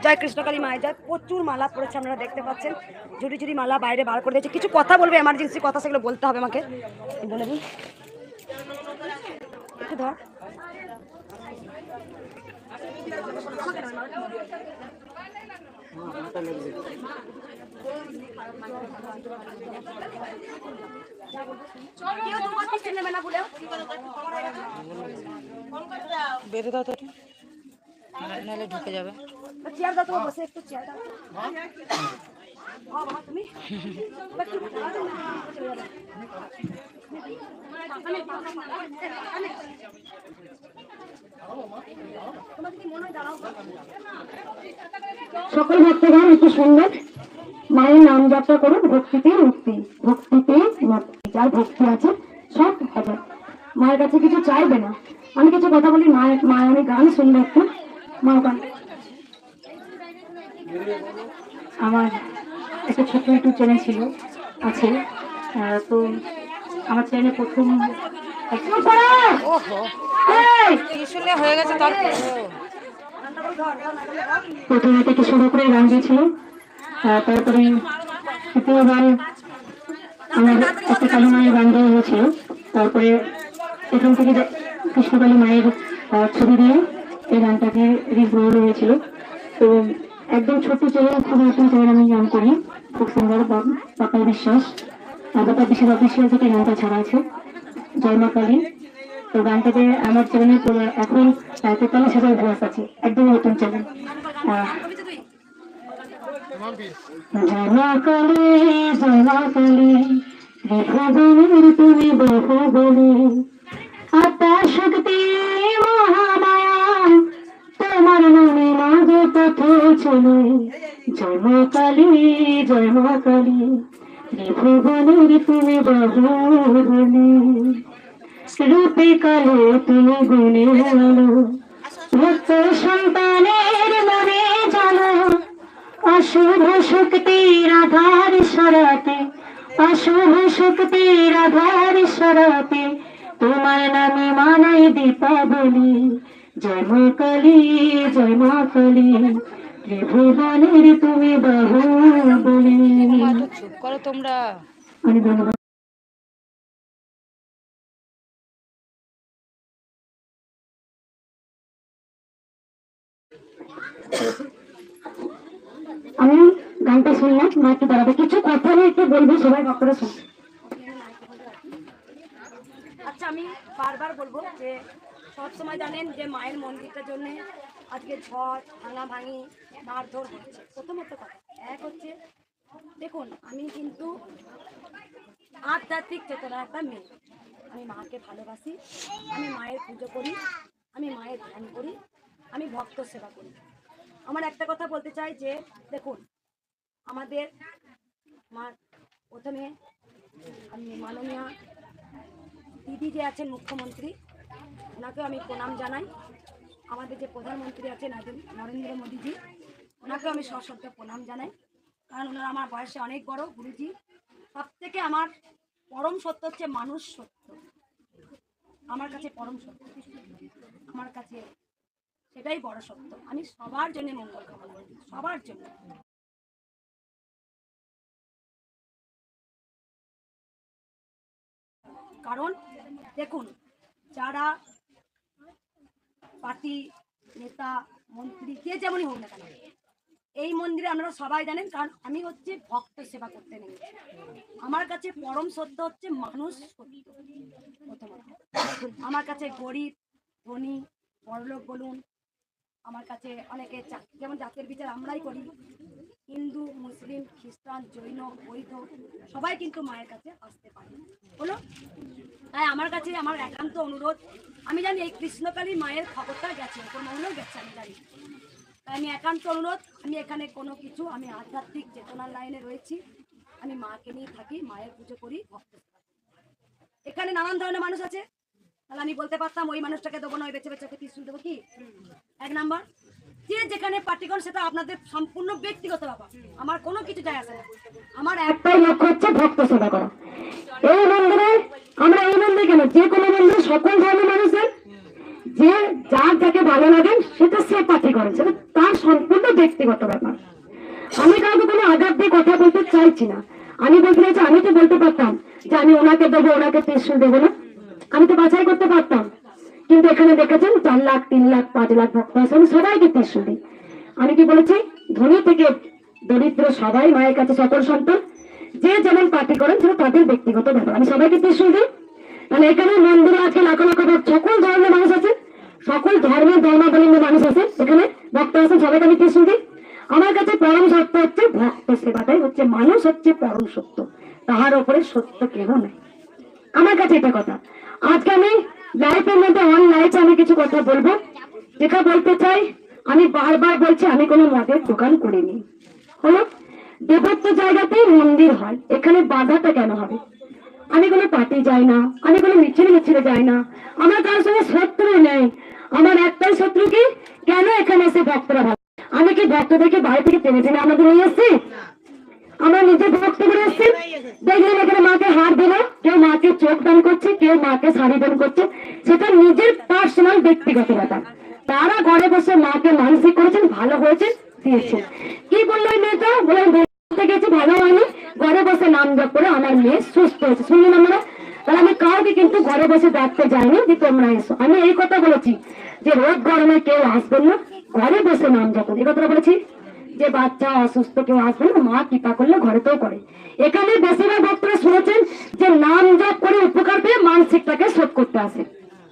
জয় কৃষ্ণকালী মায়ের জয়। প্রচুর মালা পড়েছে, আপনারা দেখতে পাচ্ছেন। ঝুড়ি ঝুড়ি মালা বাইরে বার করে দিয়েছে। কিছু কথা বলবে, এমার্জেন্সি কথা, সেগুলো বলতে হবে আমাকে, বলে দিন একটু ধর। বেঁধে দাও তো, নাহলে ঢুকে যাবে। চেয়ার দাও, তোমার বসে একটু চেয়ার দাও তুমি। সকল ভক্তগণ একটু শুনবেন, মায়ের নাম যাত্রা করুন। ভক্তিতে মুক্তি, ভক্তিতে মুক্তি। যার ভক্তি আছে সব হবে। মায়ের কাছে কিছু চাইবে না। আমি কিছু কথা বলি, মায়ের আমি গান শুনবো একটু। মা গান, আমার একটা ছোট্ট ইউটিউব চ্যানেল ছিল, আছে। তো আমার চ্যানেলে প্রথম হয়ে গেছে, প্রথমে থেকে শুরু করে গান দিয়েছিল। তারপরে দ্বিতীয়বার আমার একটা কালী মায়ের গান দেওয়া হয়েছিল। তারপরে এখান থেকে কৃষ্ণকালী মায়ের ছবি দিয়ে এই গানটাকে রিগ্রহণ হয়েছিল। তো একদম ছোট্ট চ্যানেল, খুব নতুন চ্যানেল আমি গান করি, খুব সুন্দর। বাপাই বিশ্বাস, বাপাই বিশ্বাস অফিসিয়াল থেকে গানটা ছাড়া আছে, জয় মা কালী। তো গানটাতে আমার চ্যানেলে এখন 43,000 ভিউয়ার্স আছে, একদম নতুন চ্যানেল। জয় মা কালী, জয় মা কালী, রেখাগুলির তুমি বহু বলি, আত্মা শক্তি মহামায়া, তোমার নামে মাঝে পথে চলে। জয় মা কালী, জয় মা কালী, রেখাগুলির তুমি বহু বলি, রূপে কালো তুমি গুণে আলো, ভক্ত সন্তানের মনে জানো, অশুভ শক্তির আধার সরাতে, অশুভ শক্তির আধার সরাতে, তোমার নামে মানাই দীপাবলি। জয় মা কালী, জয় মা কালী, ত্রিভুবনের তুমি বাহু বলি। চুপ করো তোমরা। আমি ধন্যবাদ। আমি গানটা শুনলাম, মা একটু দাঁড়াবে, কিছু কথা একটু বলবো, সবাই ভক্তরা শুনবে। আচ্ছা, আমি বারবার বলবো যে সবসময় জানেন যে মায়ের মন্দিরটার জন্য আজকে ঝড় ভাঙাভাঙি মারধর হচ্ছে। প্রথমত কথা এক হচ্ছে, দেখুন আমি কিন্তু আধ্যাত্মিক চেতনা একটা মেয়ে। আমি মাকে ভালোবাসি, আমি মায়ের পুজো করি, আমি মায়ের ধ্যান করি, আমি ভক্ত সেবা করি। আমার একটা কথা বলতে চাই যে দেখুন, আমাদের মা প্রথমে আমি মাননীয় দিদি যে আছেন মুখ্যমন্ত্রী, ওনাকেও আমি প্রণাম জানাই। আমাদের যে প্রধানমন্ত্রী আছেন নরেন্দ্র মোদীজি, ওনাকেও আমি সশ্রদ্ধ প্রণাম জানাই, কারণ ওনারা আমার বয়সে অনেক বড় গুরুজি। সব থেকে আমার পরম সত্য হচ্ছে মানুষ সত্য, আমার কাছে পরম সত্য, আমার কাছে সেটাই বড় সত্য। আমি সবার জন্য মঙ্গল কামনা করি, সবার জন্য। কারণ দেখুন, যারা পার্টি নেতা মন্ত্রী যে যেমনই হোক না কেন, এই মন্দিরে আপনারা সবাই জানেন, কারণ আমি হচ্ছে ভক্ত সেবা করতে নেই। আমার কাছে পরম সত্য হচ্ছে মানুষ সত্য। প্রথমত আমার কাছে গরিব ধনী বড়লোক বলুন, আমার কাছে অনেকে যেমন জাতের বিচার আমরাই করি, হিন্দু মুসলিম খ্রিস্টান জৈন বৌদ্ধ সবাই কিন্তু মায়ের কাছে আসতে পারে হলো। তাই আমার কাছে আমার একান্ত অনুরোধ, আমি জানি এই কৃষ্ণকালী মায়ের খবরটা গেছে, কোনো মহলেও গেছে আমি জানি, তাই আমি একান্ত অনুরোধ, আমি এখানে কোনো কিছু, আমি আধ্যাত্মিক চেতনার লাইনে রয়েছি, আমি মাকে নিয়ে থাকি, মায়ের পুজো করি, ভক্ত। এখানে নানান ধরনের মানুষ আছে, তাহলে আমি বলতে পারতাম ওই মানুষটাকে দেবো না, ওই বেছে বেছে ত্রিশূল দেবো, কি এক নাম্বার। যে যেখানে পার্টি করেন সেটা আপনাদের সম্পূর্ণ ব্যক্তিগত ব্যাপার, আমার কোনো কিছু যায় আসে না। আমার একটাই লক্ষ্য হচ্ছে ভক্ত সেবা করা। এই মন্দিরে আমরা, এই মন্দিরে কেন, যে কোনো মন্দিরে সকল ধর্মের মানুষের যে যার যাকে ভালো লাগে সেটা ব্যক্তিগত ব্যাপার। আমি কাউকে কোনো আঘাত দিয়ে কথা বলতে চাইছি না। আমি বলতে চাইছি, আমি তো বলতে পারতাম যে আমি ওনাকে দেবো, ওনাকে ত্রিশূল দেবো না, আমি তো বাছাই করতে পারতাম। কিন্তু এখানে দেখেছেন 4 লাখ 3 লাখ 5 লাখ ভক্ত আছে, আমি সবাইকে ত্রিশূল দিই। আমি কি বলেছি, ধনী থেকে দরিদ্র সবাই মায়ের কাছে সকল সন্তান, যে যেমন পার্টি করেন সেটা তাদের ব্যক্তিগত ব্যাপার, আমি সবাইকে ত্রিশূল দিই। তাহলে এখানে মন্দিরে আজকে লাখ লাখ সকল ধর্মের মানুষ আছে, সকল ধর্মের ধর্মাবলম্বী মানুষ আছে, এখানে ভক্ত আছে, সবাইকে আমি ত্রিশূল দিই। আমার কাছে পরম সত্য হচ্ছে ভক্ত সেবাটাই হচ্ছে, মানুষ হচ্ছে পরম সত্য, তাহার উপরে সত্য কেহ নাই। আমার কাছে এটা কথা। আজকে আমি লাইফের মধ্যে অন লাইফে আমি কিছু কথা বলবো, যেটা বলতে চাই, আমি বারবার বলছি আমি কোনো মদের দোকান করিনি। হলো দেবত্ব জায়গাতেই মন্দির হয়, এখানে বাধাটা কেন হবে? আমি কোনো পার্টি যাই না, আমি কোনো মিছিলে যাই না, আমার কারোর সঙ্গে শত্রু নেই। আমার একটাই শত্রু কি, কেন এখানে এসে ভক্তরা ভালো? আমি কি ভক্তদেরকে বাড়ি থেকে টেনে টেনে আমাদের নিয়ে এসছি? আমরা নিজে ভক্ত করে এসছি। দেখলেন এখানে মাকে হার দিল, কেউ মাকে চোখ দান করছে, কেউ মাকে শাড়ি দান করছে, সেটা নিজের পার্সোনাল ব্যক্তিগত ব্যাপার। তারা ঘরে বসে মাকে মানসিক করেছেন, ভালো হয়েছে দিয়েছেন। কি বললো এই মেয়েটা, বলে বলতে গেছে ভালো হয়নি, ঘরে বসে নাম জপ করে আমার মেয়ে সুস্থ হয়েছে। শুনলেন আমরা? তাহলে আমি কাউকে কিন্তু ঘরে বসে ডাকতে যাইনি যে তোমরা এসো। আমি এই কথা বলেছি যে রোদ গরমে কেউ আসবেন না, ঘরে বসে নাম জপ, এই কথাটা বলেছি। যে বাচ্চা অসুস্থ কেউ আসবে না, মা কৃপা করলে ঘরেতেও করে। এখানে বেশিরভাগ ভক্তরা শুনেছেন যে নাম জপ করে উপকার পেয়ে মানসিকটাকে শোধ করতে আসে।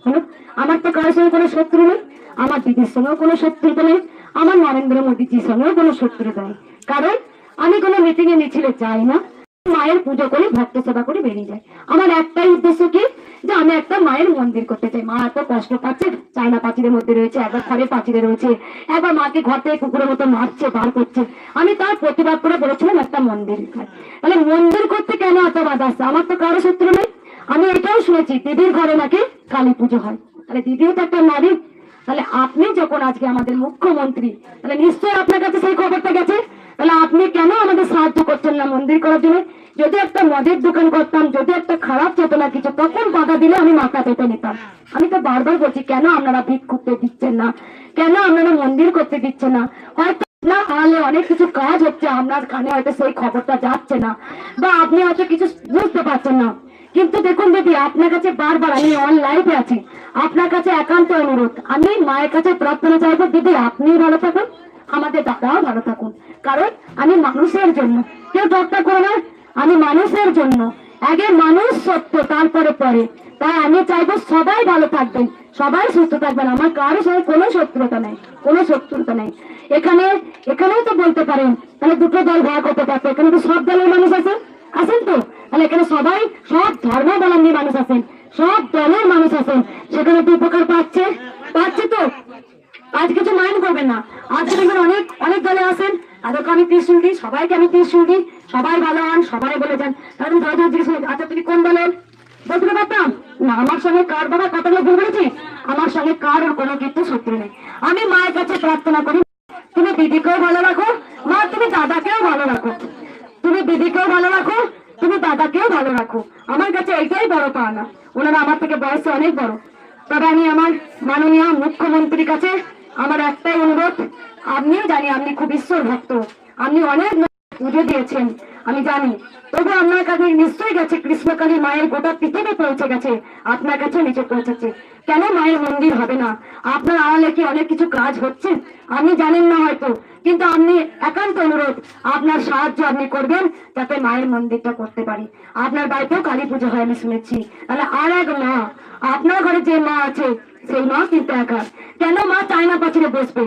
হলো, আমার তো কারোর সঙ্গে কোনো শত্রু নেই, আমার দিদির সঙ্গেও কোনো শত্রুতা নেই, আমার নরেন্দ্র মোদীজির সঙ্গেও কোনো শত্রুতা নেই। কারণ আমি কোনো মিটিং এ মিছিলে যাই না, মায়ের পুজো করে ভক্ত সেবা করে বেরিয়ে যায়। আমার একটাই উদ্দেশ্য কি, যে আমি একটা মায়ের মন্দির করতে চাই। মা এত কষ্ট পাচ্ছে, চায়না পাঁচিলের মধ্যে রয়েছে, একবার ঘরের পাঁচিলে রয়েছে, একবার মাকে ঘর থেকে কুকুরের মতো মারছে, বার করছে। আমি তার প্রতিবাদ করে বলেছিলাম একটা মন্দির। তাহলে মন্দির করতে কেন এত বাধা আসছে? আমার তো কারো শত্রু নেই। আমি এটাও শুনেছি দিদির ঘরে নাকি কালী পুজো হয়, তাহলে দিদিও তো একটা নারী। তাহলে আপনি যখন আজকে আমাদের মুখ্যমন্ত্রী, তাহলে নিশ্চয়ই আপনার কাছে সেই খবরটা গেছে। তাহলে আপনি কেন আমাদের সাহায্য করছেন না মন্দির করার জন্য? যদি একটা মদের দোকান করতাম, যদি একটা খারাপ চেতনা কিছু, তখন বাধা দিলে আমি মাথা পেতে নিতাম। আমি তো বারবার বলছি কেন আপনারা ভিড় করতে দিচ্ছেন না, কেন আপনারা মন্দির করতে দিচ্ছেন না? হয়তো না আলে অনেক কিছু কাজ হচ্ছে, আপনার কানে হয়তো সেই খবরটা যাচ্ছে না, বা আপনি হয়তো কিছু বুঝতে পারছেন না। কিন্তু দেখুন দিদি, আপনার কাছে বারবার, আমি অনলাইনে আছি, আপনার কাছে একান্ত অনুরোধ, আমি মায়ের কাছে প্রার্থনা চাইবো, দিদি আপনি ভালো থাকুন, আমাদের দাদাও ভালো থাকুন। কারণ আমি মানুষের জন্য, কেউ ঠকটা করে না, আমি মানুষের জন্য। আগে মানুষ সত্য, তারপরে পরে। তাই আমি চাইবো সবাই ভালো থাকবেন, সবাই সুস্থ থাকবেন। আমার কারোর সঙ্গে কোনো শত্রুতা নেই, কোনো শত্রুতা নেই। এখানেও তো বলতে পারেন তাহলে দুটো দল ভাগ হতে পারতো, এখানে তো সব দলের মানুষ আছেন তো, তাহলে এখানে সবাই সব ধর্মাবলম্বী মানুষ আছেন, সব দলের মানুষ আছেন, সেখানে তো উপকার পাচ্ছে তো। আজ কিছু মাইন্ড করবেন না, আজকে দেখবেন অনেক অনেক দলে আসেন, তাদেরকে আমি ত্রিশূল দিই, সবাইকে আমি ত্রিশূল দিই, সবাই ভালো হন, সবাই বলে যান। তাহলে ধরে ধরে জিজ্ঞেস করি, আচ্ছা তুমি কোন দলের? বলতে পারতাম না, আমার সঙ্গে কার বাবা কতগুলো ভুল করেছি, আমার সঙ্গে কার কোনো কিন্তু শত্রু নেই। আমি মায়ের কাছে প্রার্থনা করি, তুমি দিদিকেও ভালো রাখো, মা তুমি দাদাকেও ভালো রাখো, তুমি দিদিকেও ভালো রাখো, তুমি দাদাকেও ভালো রাখো। আমার কাছে এইটাই বড় পাওনা। ওনারা আমার থেকে বয়সে অনেক বড়, তবে আমি আমার মাননীয় মুখ্যমন্ত্রীর কাছে আমার একটাই অনুরোধ, আপনিও জানি আপনি খুব ঈশ্বর ভক্ত, আপনি অনেক পুজো দিয়েছেন আমি জানি, তবু আপনার কাছে নিশ্চয়ই গেছে, কৃষ্ণকালী মায়ের গোটা পৃথিবী পৌঁছে গেছে, আপনার কাছে নিচে পৌঁছেছে। কেন মায়ের মন্দির হবে না? আপনার আড়ালে কি অনেক কিছু কাজ হচ্ছে, আপনি জানেন না হয়তো, কিন্তু আপনি একান্ত অনুরোধ, আপনার সাহায্য আপনি করবেন যাতে মায়ের মন্দিরটা করতে পারি। আপনার বাড়িতেও কালী পুজো হয় আমি শুনেছি, তাহলে আর এক মা, আপনার ঘরে যে মা আছে সেই মা কিন্তু একা। কেন মা চায়না পাঁচিলে বসবে?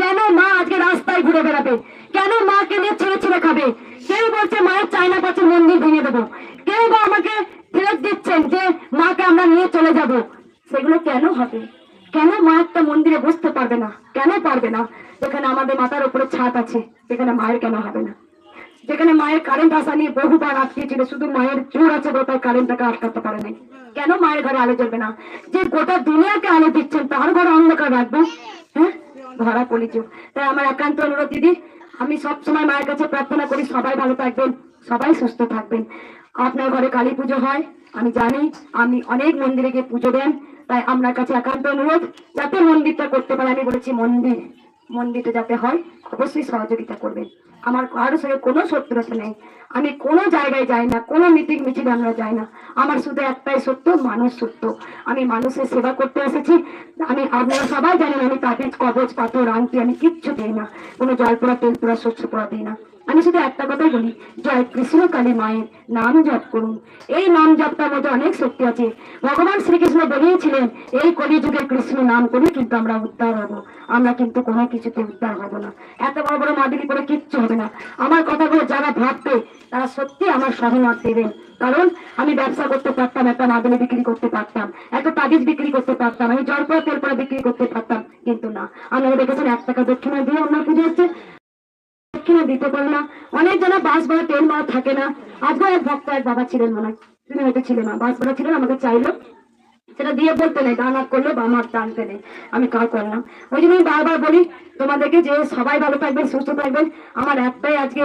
কেন মা আজকে রাস্তায় ঘুরে বেড়াবে? কেন মাকে নিয়ে ছেড়ে ছেড়ে খাবে? কেউ বলছে মায়ের চায়না পাঁচিল মন্দির ভেঙে দেবো, কেউ বা আমাকে ফেরত দিচ্ছেন যে মাকে আমরা নিয়ে চলে যাব। সেগুলো কেন হবে? কেন মা একটা মন্দিরে বসতে পারবে না? কেন পারবে না? যেখানে আমাদের মাথার উপরে ছাদ আছে, সেখানে মায়ের কেন হবে না? যেখানে মায়ের কারেন্ট আসা নিয়ে বহুবার আটকেছিল, শুধু মায়ের জোর আছে গোটায় কারেন্টটাকে আটকাতে পারে নাই। কেন মায়ের ঘরে আলো জ্বলবে না? যে গোটা দুনিয়াকে আলো দিচ্ছেন তার ঘরে অন্ধকার রাখবো? হ্যাঁ, ধরা পড়েছ। তাই আমার একান্ত অনুরোধ দিদি, আমি সবসময় মায়ের কাছে প্রার্থনা করি সবাই ভালো থাকবেন, সবাই সুস্থ থাকবেন। আপনার ঘরে কালী পুজো হয় আমি জানি, আপনি অনেক মন্দিরে গিয়ে পুজো দেন, তাই আপনার কাছে একান্ত অনুরোধ যাতে মন্দিরটা করতে পারে। আমি বলেছি মন্দির মন্দিরটা যাতে হয় অবশ্যই সহযোগিতা করবেন। আমার কারোর সঙ্গে কোনো শত্রুতা নেই, আমি কোনো জায়গায় যাই না, কোনো মিটিং মিছিল আমরা যাই না। আমার শুধু একটাই সত্য, মানুষ সত্য। আমি মানুষের সেবা করতে এসেছি। আমি আপনারা সবাই জানেন আমি তাবিজ কবচ পাথর আংটি আমি কিচ্ছু দিই না, কোনো জল পোড়া তেল পোড়া শস্য পোড়া দিই না। আমি শুধু একটা কথাই বলি, জয় কৃষ্ণ কালী মায়ের নাম জপ করুন। এই নাম জপটার মধ্যে অনেক শক্তি আছে। ভগবান শ্রীকৃষ্ণ বলিয়েছিলেন এই কলিযুগে কৃষ্ণ নাম করে কিন্তু আমরা উদ্ধার হব। আমরা কিন্তু কোনো কিছুতে উদ্ধার হব না। এত বড় বড় মাদুলি করে কিচ্ছু হবে না। আমার কথাগুলো যারা ভাববে তারা সত্যি আমার সহমত দেবেন। কারণ আমি ব্যবসা করতে পারতাম, একটা মাদুলি বিক্রি করতে পারতাম, একটা তাবিজ বিক্রি করতে পারতাম, আমি জল পোড়া তেল পোড়া বিক্রি করতে পারতাম, কিন্তু না। আপনারা দেখেছেন 1 টাকা দক্ষিণা দিয়ে আমার পুজো হচ্ছে, দক্ষিণা দিতে পারে না। অনেক জনা বাস ভাড়া তেল মারা থাকে না। আজকে এক ভক্ত এক বাবা ছিলেন, মনে হয় তুমি হয়তো ছিলে না, বাস ভাড়া ছিলেন, আমাকে চাইলো, সেটা দিয়ে বলতে নেই, ডান হাত করলে বাম হাত টানতে নেই। আমি কাজ করলাম। ওই জন্য আমি বারবার বলি তোমাদেরকে যে সবাই ভালো থাকবেন, সুস্থ থাকবেন। আমার একটাই আজকে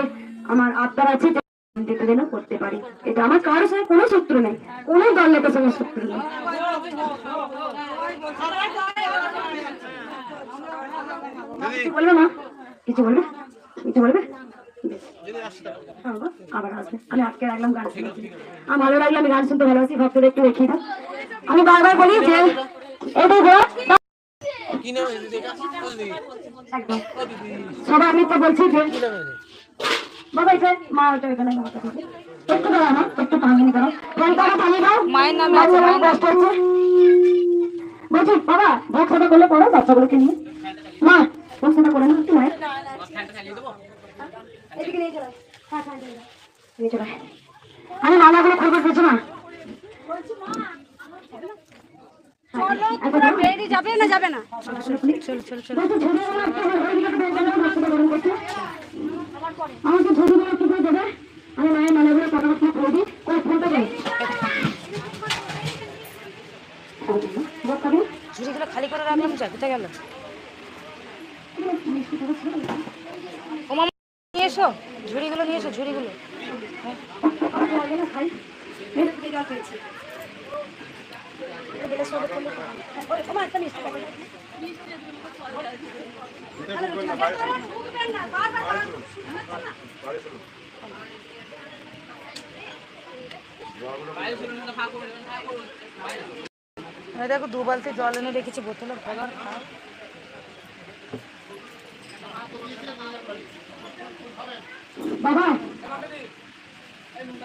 আমার আত্মার আছে যে মন্দিরটা যেন করতে পারি। এটা আমার কারোর সঙ্গে কোনো শত্রু নেই, কোনো দল নেতার সঙ্গে শত্রু নেই। কিছু বলবে মা? কিছু বলবে? কিছু বলবে? আবার আসবে। আমি আটকে রাখলাম গান শুনতে। আমার ভালো লাগলে, আমি গান শুনতে ভালোবাসি, ভক্তদের একটু দেখিয়ে দাও। আমি বারবার বলি যে সবাই, আমি তো বলছি যে বাবা এটা মা ওটা এখানে একটু দাও, আমার একটু পানি দাও, পানি দাও। মায়ের নামে আছে, মায়ের নামে। কষ্ট হচ্ছে বলছি বাবা, ভোগ সেবা করলে করো বাচ্চাগুলোকে নিয়ে। মা ভোগ সেবা করে না একটু মায়ের এদিকে নিয়ে চলো। হ্যাঁ নিয়ে চলো। আমি মালাগুলো খুলবো কিছু না। যাবে না যাবে না, আমাকে ঝুড়িগুলো একটু করে দেবে। আমি মায়ের মালাগুলো পরবর্তী করে দিই। ওই ফোনটা দেয় ঝুড়িগুলো খালি করে রাখলাম, যা কোথায় গেল? ও মামা নিয়ে এসো, ঝুড়িগুলো নিয়ে এসো, ঝুড়িগুলো। দেখো 2 বালতি জল এনে রেখেছি, বোতলে ভরা। বাবা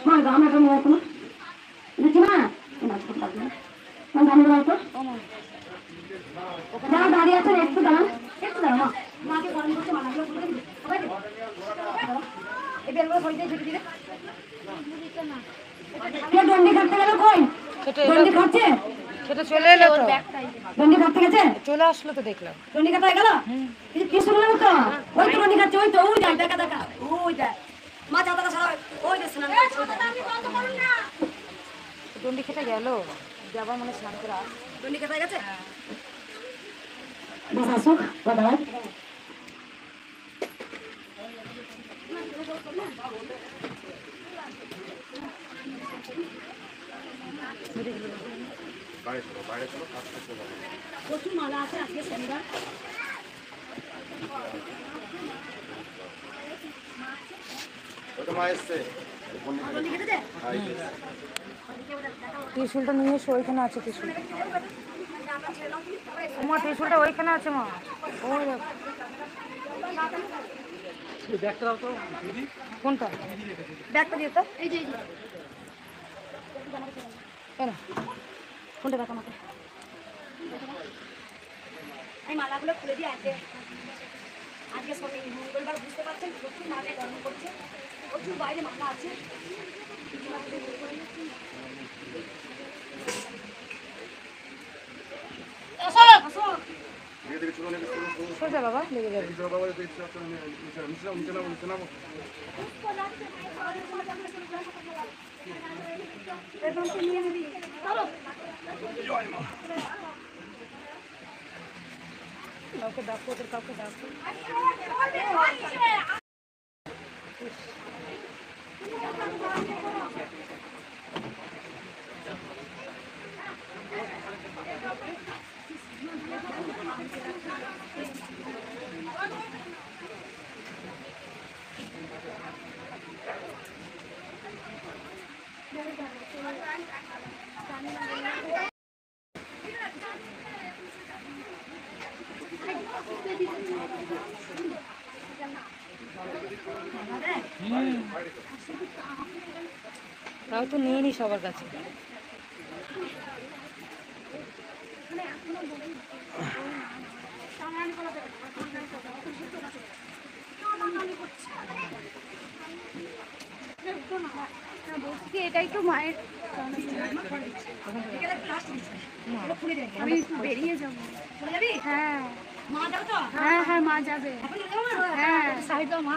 মা গামলাটা নিয়ে আসো না, দেখি না যারা দাঁড়িয়ে আছেন একটু দাঁড়ান, একটু দাঁড়ান মা। মাকে গরম করতে মানাগুলো খুলে দিন, সবাই দিন। এই বেলগুলো সরিয়ে দিয়ে ঝুঁকি দিলে কে দণ্ডি খাটতে গেল? কই দণ্ডি খাচ্ছে? সেটা চলে এলো তো, দণ্ডি খাটতে গেছে, চলে আসলো তো দেখলাম। দণ্ডি খাটতে গেল। কি শুনলাম তো, ওই তো দণ্ডি খাচ্ছে, ওই তো ওই দেখ, দেখা দেখা ওই দেখ মা চাতাটা সারা ওই দেখ স্নান করছে। দণ্ডি খেতে গেল, যাবার মানে স্নান করে আস। দণ্ডি খাটতে গেছে। বাস আসুক দাদা। প্রচুর মালা আছে আজকে শনিবার। ত্রিশুলটা নিয়ে এসো, ওইখানে আছে ত্রিশুল। মা ত্রিশুলটা ওইখানে আছে মা, ওই কোনটা? ব্যাগটা দিয়ে তো এই যে কেন কোনটা ব্যাগ আমাকে? আমি মালাগুলো খুলে দিয়ে আজকে আজকে সবাই মঙ্গলবার, বুঝতে পারছেন প্রচুর মাকে গরম করছে, প্রচুর বাইরে মালা আছে। সোজা বাবা, লেগে যাবে। কাউকে ডাকো, ওদের কাউকে ডাকো। তাও তো নিয়ে নি সবার কাছে। এটাই তো মায়ের, আমি একটু বেরিয়ে যাবো। হ্যাঁ হ্যাঁ হ্যাঁ, মা যাবে। হ্যাঁ সাহিদা মা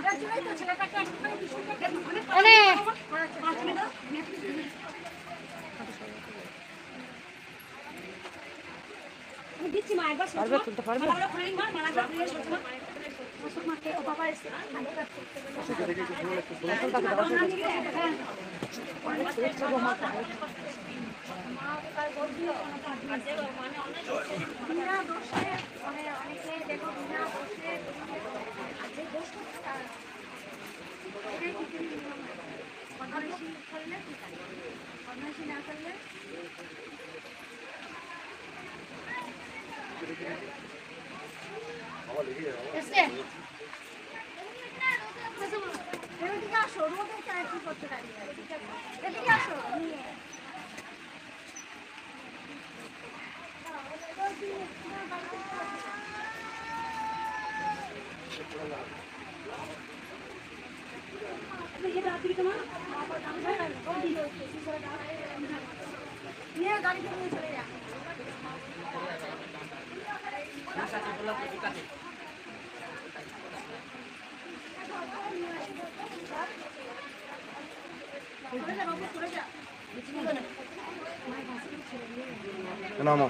দিচ্ছি মা, একবার পারবে, তুলতে পারবে? না মা,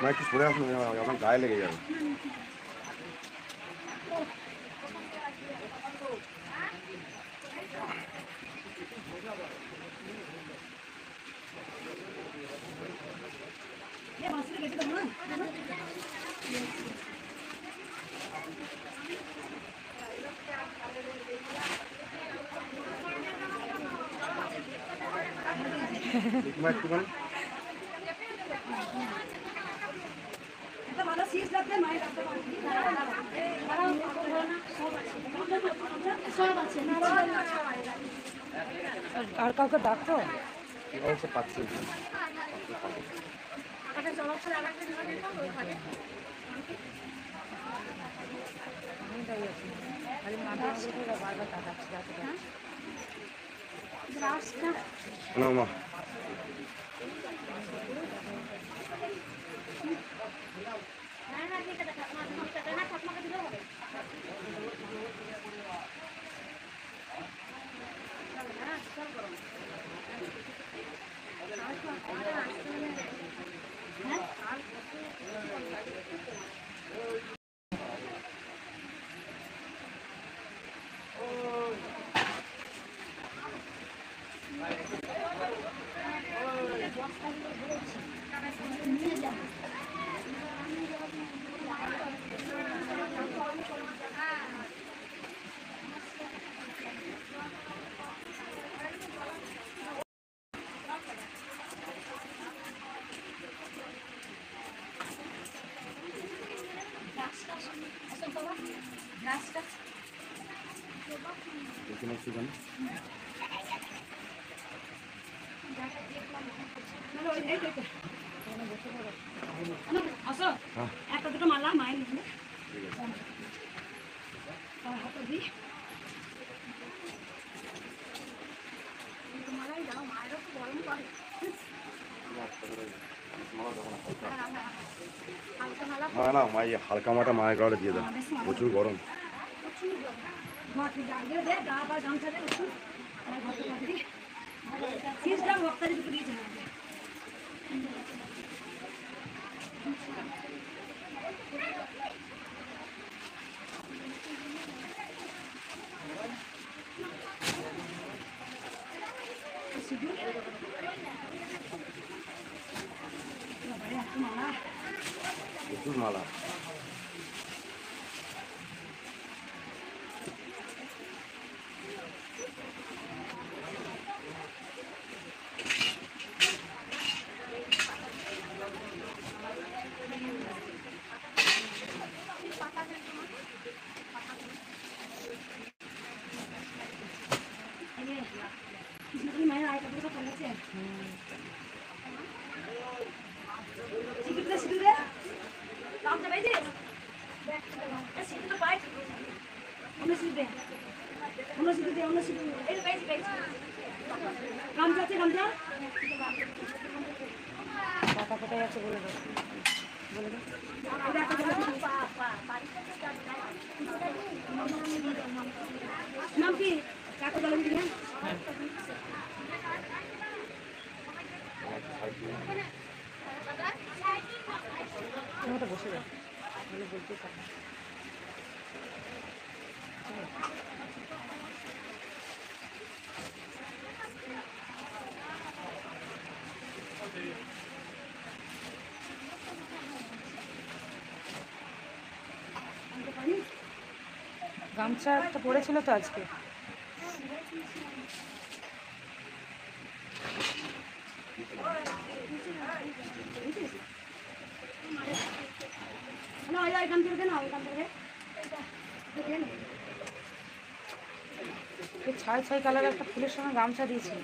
মা একটু সরে আসুন, এখন গায়ে লেগে যাবে। মা একটুখানি ভালো সিজ লাগবে মায়ের রাখতে পারবি। আর কাউকে ডাকতো? অবশ্য পাচ্ছি না। আমি দাঁড়িয়ে আছি, খালি মাথা বারবার ডাকাচ্ছি, ডাকতে না মা, দেখুন একটুখানি। আসো একটা দুটো মালা মায়ের নিয়ে হাতে দিই। মালাই দাও, মায়েরও তো গরম করে। না না মা, এই হালকা মাটা মায়ের গাড়ে দিয়ে দেন, প্রচুর গরম। গা বা গামছা দেয় একটু সিজটা ভক্তারি দুটো দিয়েছে না। প্রচুর মালা। গামছা আছে গামছা টাকা কোথায় আছে বলে দাও, বলে দাও। নাম কি কাকু দলের দিকে তুমি তো বসে যাও, বলে বলতেই পারো। গামছা একটা পড়েছিল তো আজকে। না এখান থেকে না এখান থেকে এই ছাই ছাই কালার একটা ফুলের সঙ্গে গামছা দিয়েছি।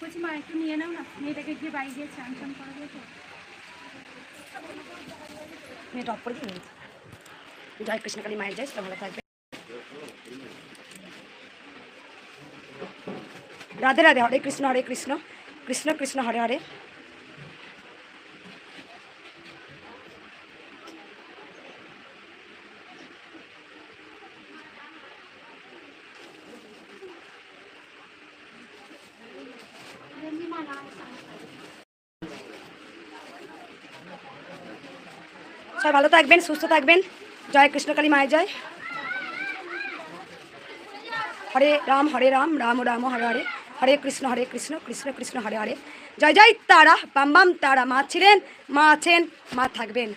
বলছি মা একটু নিয়ে নাও না, মেয়েটাকে গিয়ে বাড়ি গিয়ে চান চান করাবে তো। টপ করে দিন জয় কৃষ্ণকালী মায়ের জয় ভালো থাকবে রাধে রাধে হরে কৃষ্ণ কৃষ্ণ কৃষ্ণ হরে হরে সবাই ভালো থাকবেন সুস্থ থাকবেন জয় কৃষ্ণকালী মায়ের জয় হরে রাম রাম রাম হরে হরে হরে কৃষ্ণ কৃষ্ণ কৃষ্ণ হরে হরে জয় জয় তারা বাম বাম তারা মা ছিলেন মা আছেন মা থাকবেন।